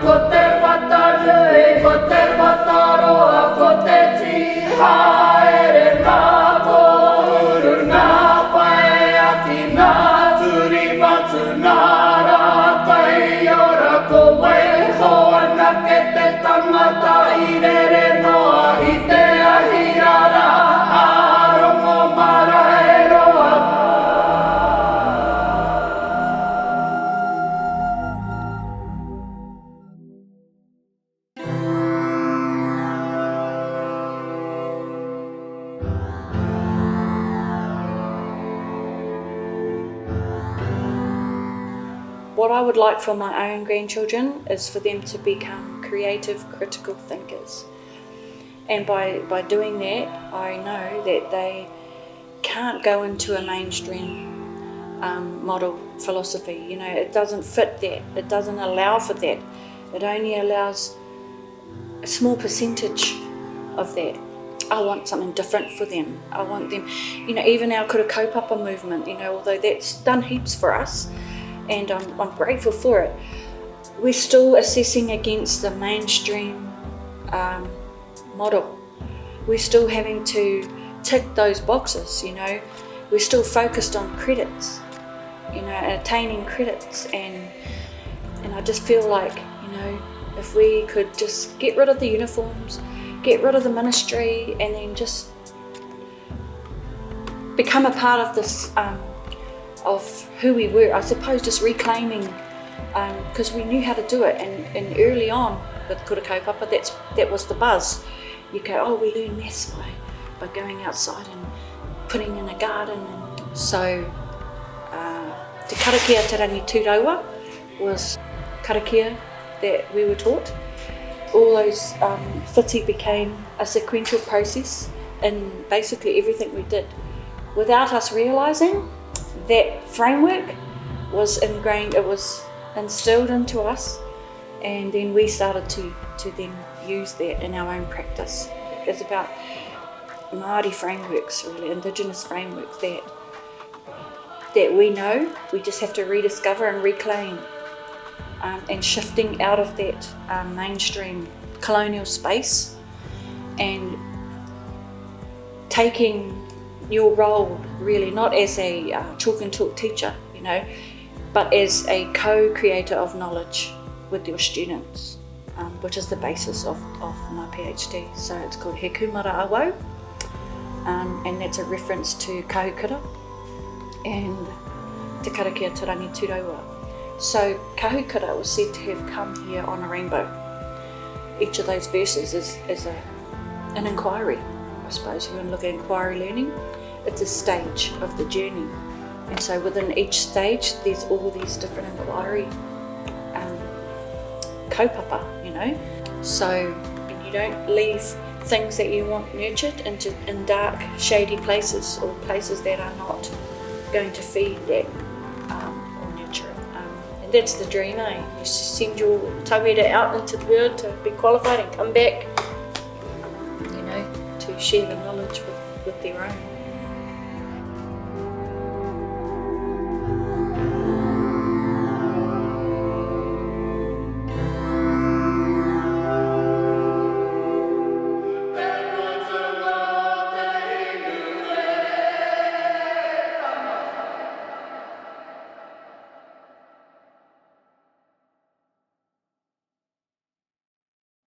ko te whatarui, ko te whataroa, ko te tiha, ere ngā kōhuru, ngā pai ati, ngā turi watu, ngā rātai ora, ko wei hoana ke te tangata i rere noa, i te ahi rara, a Rongomaraeroa. What I would like for my own grandchildren is for them to become creative, critical thinkers. And by doing that, I know that they can't go into a mainstream model philosophy. You know, it doesn't fit that. It doesn't allow for that. It only allows a small percentage of that. I want something different for them. I want them, you know, even our kura kaupapa movement, you know, although that's done heaps for us, and I'm grateful for it, we're still assessing against the mainstream model. We're still having to tick those boxes, you know. We're still focused on credits, you know, attaining credits, and I just feel like, you know, if we could just get rid of the uniforms, get rid of the ministry, and then just become a part of this, of who we were, I suppose, just reclaiming, because we knew how to do it, and early on with kura kaupapa, that was the buzz. You go, oh, we learn maths by going outside and putting in a garden. And so te karakia te rangi tūraua was karakia that we were taught. All those whiti became a sequential process in basically everything we did. Without us realising, that framework was ingrained, it was instilled into us, and then we started to then use that in our own practice. It's about Māori frameworks, really, Indigenous frameworks that we know, we just have to rediscover and reclaim, and shifting out of that mainstream colonial space and taking your role really not as a chalk and talk teacher, you know, but as a co-creator of knowledge with your students, which is the basis of my PhD. So it's called He Kumara Awau, and that's a reference to kahukura and te karakia te rangi tūraua. So kahukura was said to have come here on a rainbow. Each of those verses is an inquiry, I suppose. If you want to look at inquiry learning, it's a stage of the journey. And so within each stage, there's all these different inquiry kaupapa, you know. So you don't leave things that you want nurtured in dark, shady places, or places that are not going to feed that or nurture it. And that's the dream, eh? You send your Tawera out into the world to be qualified and come back, you know, to share the knowledge with their own.